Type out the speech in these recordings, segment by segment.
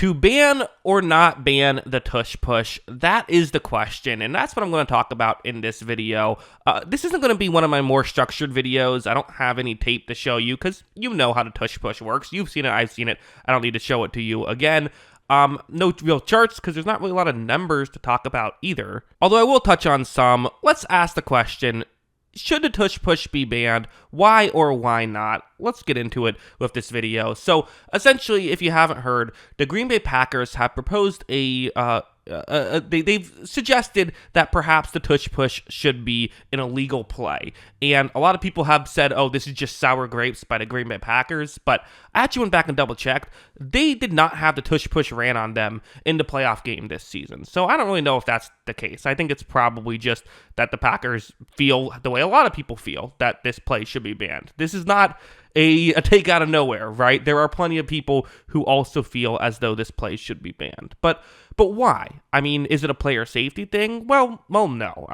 To ban or not ban the tush push, that is the question, and that's what I'm going to talk about in this video. This isn't going to be one of my more structured videos. I don't have any tape to show you because you know how the tush push works. You've seen it, I've seen it. I don't need to show it to you again. No real charts because there's not really a lot of numbers to talk about either. Although I will touch on some. Let's ask the question, should the tush push be banned? Why or why not? Let's get into it with this video. So, essentially, if you haven't heard, the Green Bay Packers have proposed they've suggested that perhaps the tush push should be an illegal play. And a lot of people have said, oh, this is just sour grapes by the Green Bay Packers. But I actually went back and double checked. They did not have the tush push ran on them in the playoff game this season. So I don't really know if that's the case. I think it's probably just that the Packers feel the way a lot of people feel, that this play should be banned. This is not a take out of nowhere, right? There are plenty of people who also feel as though this play should be banned. But why? I mean, is it a player safety thing? Well, no.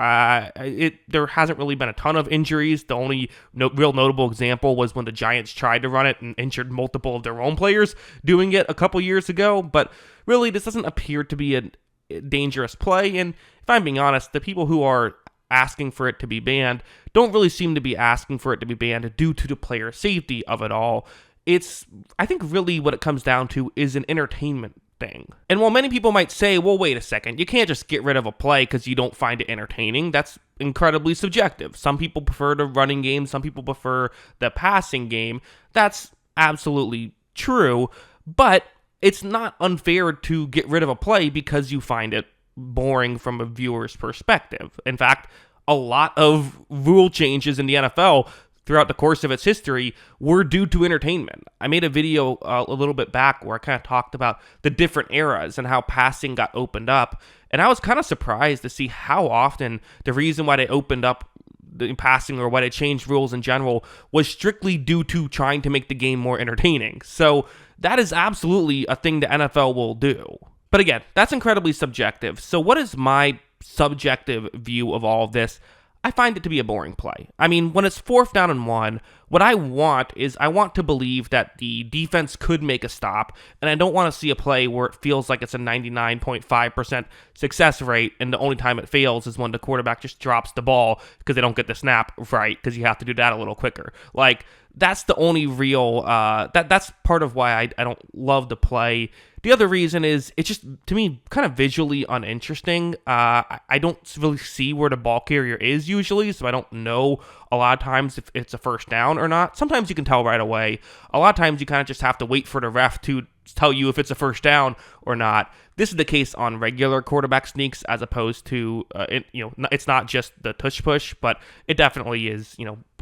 There hasn't really been a ton of injuries. The only real notable example was when the Giants tried to run it and injured multiple of their own players doing it a couple years ago. But really, this doesn't appear to be a dangerous play. And if I'm being honest, the people who are asking for it to be banned don't really seem to be asking for it to be banned due to the player safety of it all. I think really what it comes down to is an entertainment thing. And while many people might say, well, wait a second, you can't just get rid of a play because you don't find it entertaining, that's incredibly subjective. Some people prefer the running game, some people prefer the passing game. That's absolutely true, but it's not unfair to get rid of a play because you find it boring from a viewer's perspective. In fact, a lot of rule changes in the NFL throughout the course of its history were due to entertainment. I made a video a little bit back where I kind of talked about the different eras and how passing got opened up. And I was kind of surprised to see how often the reason why they opened up the passing or why they changed rules in general was strictly due to trying to make the game more entertaining. So that is absolutely a thing the NFL will do. But again, that's incredibly subjective. So what is my subjective view of all of this? I find it to be a boring play. I mean, when it's 4th down and 1, what I want to believe that the defense could make a stop, and I don't want to see a play where it feels like it's a 99.5% success rate, and the only time it fails is when the quarterback just drops the ball because they don't get the snap right, because you have to do that a little quicker. Like, that's the only real, that's part of why I don't love the play. The other reason is it's just, to me, kind of visually uninteresting. I don't really see where the ball carrier is usually, so I don't know a lot of times if it's a first down or not. Sometimes you can tell right away. A lot of times you kind of just have to wait for the ref to tell you if it's a first down or not. This is the case on regular quarterback sneaks as opposed to, it's not just the tush push, but it definitely is,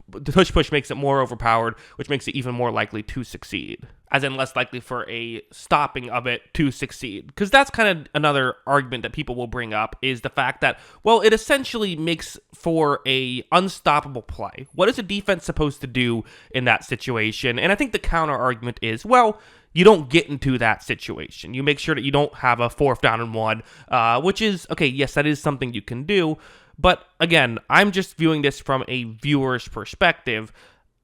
the tush push makes it more overpowered, which makes it even more likely to succeed. As in less likely for a stopping of it to succeed. Because that's kind of another argument that people will bring up, is the fact that, well, it essentially makes for a unstoppable play. What is a defense supposed to do in that situation? And I think the counter argument is, well, you don't get into that situation. You make sure that you don't have a 4th down and 1, which is, okay, yes, that is something you can do. But again, I'm just viewing this from a viewer's perspective.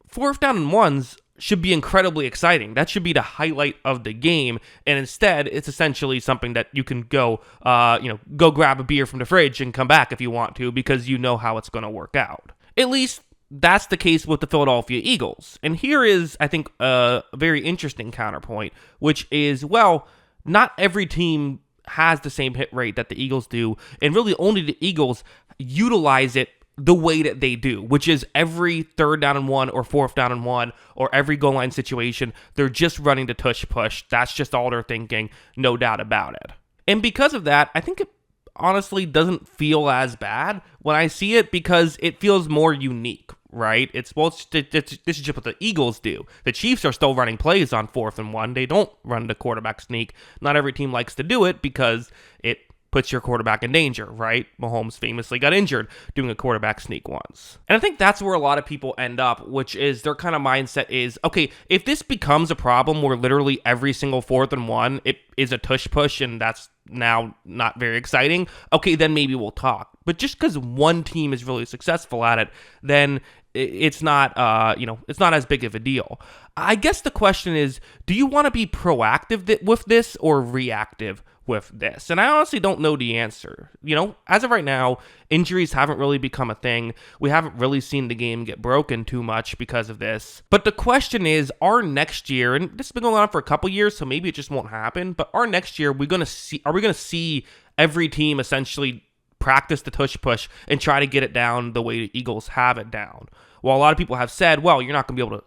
4th down and 1s should be incredibly exciting. That should be the highlight of the game. And instead, it's essentially something that you can go grab a beer from the fridge and come back if you want to, because you know how it's going to work out. At least that's the case with the Philadelphia Eagles. And here is, I think, a very interesting counterpoint, which is, well, not every team has the same hit rate that the Eagles do, and really only the Eagles utilize it the way that they do, which is every 3rd down and 1 or 4th down and 1 or every goal line situation, they're just running the tush push. That's just all they're thinking, no doubt about it. And because of that, I think it honestly doesn't feel as bad when I see it, because it feels more unique, right? This is just what the Eagles do. The Chiefs are still running plays on 4th and 1. They don't run the quarterback sneak. Not every team likes to do it because it puts your quarterback in danger, right? Mahomes famously got injured doing a quarterback sneak once. And I think that's where a lot of people end up, which is their kind of mindset is, okay, if this becomes a problem where literally every single 4th and 1, it is a tush push and that's now not very exciting, okay, then maybe we'll talk. But just because one team is really successful at it, then it's not, it's not as big of a deal. I guess the question is, do you want to be proactive with this or reactive with this? And I honestly don't know the answer. As of right now, injuries haven't really become a thing. We haven't really seen the game get broken too much because of this. But the question is, our next year, and this has been going on for a couple years, so maybe it just won't happen, but our next year, are we going to see every team essentially practice the tush push and try to get it down the way the Eagles have it down? Well, a lot of people have said, well, you're not going to be able to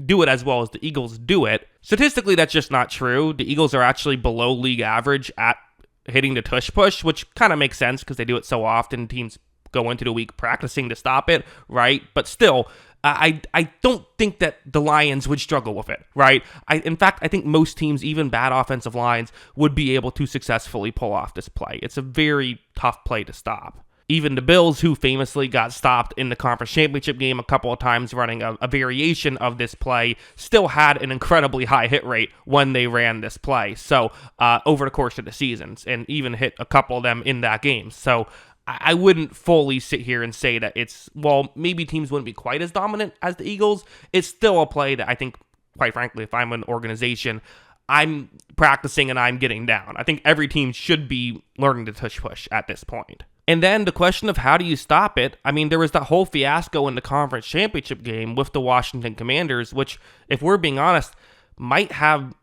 do it as well as the Eagles do it. Statistically, that's just not true. The Eagles are actually below league average at hitting the tush push, which kind of makes sense because they do it so often. Teams go into the week practicing to stop it, right? But still, I don't think that the Lions would struggle with it, right? In fact, I think most teams, even bad offensive lines, would be able to successfully pull off this play. It's a very tough play to stop. Even the Bills, who famously got stopped in the conference championship game a couple of times running a variation of this play, still had an incredibly high hit rate when they ran this play. So over the course of the seasons, and even hit a couple of them in that game. So I wouldn't fully sit here and say that maybe teams wouldn't be quite as dominant as the Eagles. It's still a play that I think, quite frankly, if I'm an organization, I'm practicing and I'm getting down. I think every team should be learning to tush push at this point. And then the question of how do you stop it? I mean, there was that whole fiasco in the conference championship game with the Washington Commanders, which, if we're being honest, might have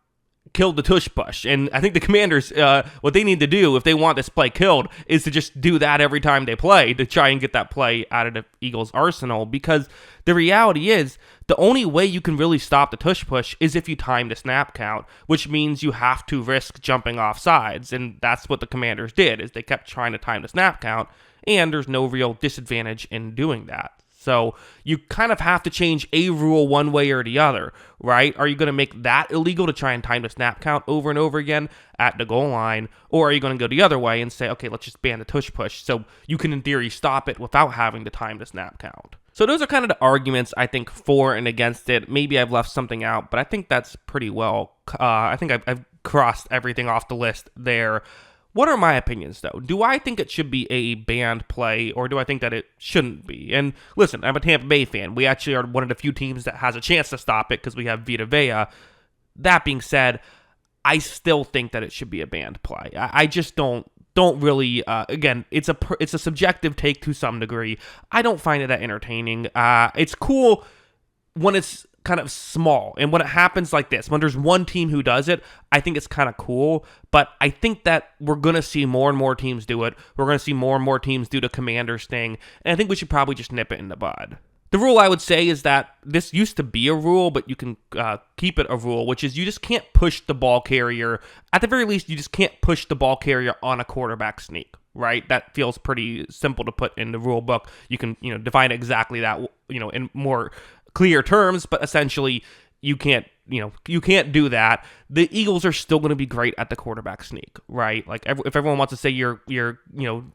killed the tush push. And I think the Commanders, what they need to do if they want this play killed is to just do that every time they play to try and get that play out of the Eagles' arsenal. Because the reality is, the only way you can really stop the tush push is if you time the snap count, which means you have to risk jumping off sides. And that's what the Commanders did, is they kept trying to time the snap count, and there's no real disadvantage in doing that. So you kind of have to change a rule one way or the other, right? Are you going to make that illegal to try and time the snap count over and over again at the goal line? Or are you going to go the other way and say, okay, let's just ban the tush push so you can, in theory, stop it without having to time the snap count? So those are kind of the arguments, I think, for and against it. Maybe I've left something out, but I think that's pretty well. I think I've crossed everything off the list there. What are my opinions, though? Do I think it should be a banned play, or do I think that it shouldn't be? And listen, I'm a Tampa Bay fan. We actually are one of the few teams that has a chance to stop it because we have Vita Vea. That being said, I still think that it should be a banned play. I just don't really. Again, it's a subjective take to some degree. I don't find it that entertaining. It's cool when it's kind of small, and when it happens like this, when there's one team who does it, I think it's kind of cool. But I think that we're going to see more and more teams do it. We're going to see more and more teams do the Commanders thing, and I think we should probably just nip it in the bud. The rule I would say is that this used to be a rule, but you can keep it a rule, which is you just can't push the ball carrier. At the very least, you just can't push the ball carrier on a quarterback sneak, right? That feels pretty simple to put in the rule book. You can, define exactly that, in more clear terms, but essentially you can't do that. The Eagles are still going to be great at the quarterback sneak, right? Like if everyone wants to say you're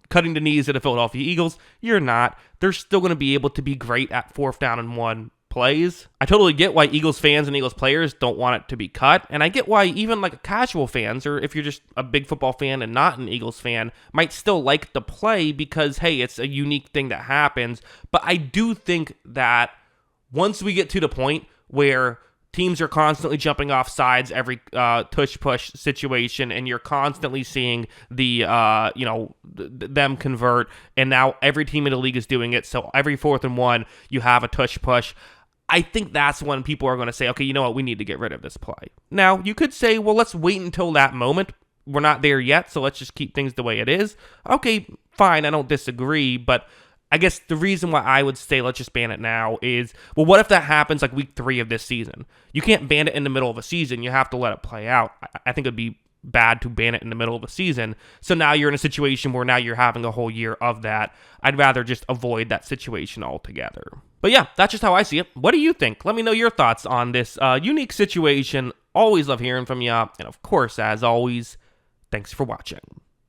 cutting the knees of the Philadelphia Eagles, you're not. They're still going to be able to be great at 4th down and 1 plays. I totally get why Eagles fans and Eagles players don't want it to be cut, and I get why even like casual fans, or if you're just a big football fan and not an Eagles fan, might still like the play because, hey, it's a unique thing that happens. But I do think that once we get to the point where teams are constantly jumping off sides every tush push situation, and you're constantly seeing them convert, and now every team in the league is doing it, so every 4th and 1 you have a tush push, I think that's when people are going to say, okay, you know what, we need to get rid of this play. Now, you could say, well, let's wait until that moment. We're not there yet, so let's just keep things the way it is. Okay, fine, I don't disagree, but I guess the reason why I would say let's just ban it now is, well, what if that happens like week 3 of this season? You can't ban it in the middle of a season. You have to let it play out. I think it'd be bad to ban it in the middle of a season. So now you're in a situation where now you're having a whole year of that. I'd rather just avoid that situation altogether. But yeah, that's just how I see it. What do you think? Let me know your thoughts on this unique situation. Always love hearing from you. And of course, as always, thanks for watching.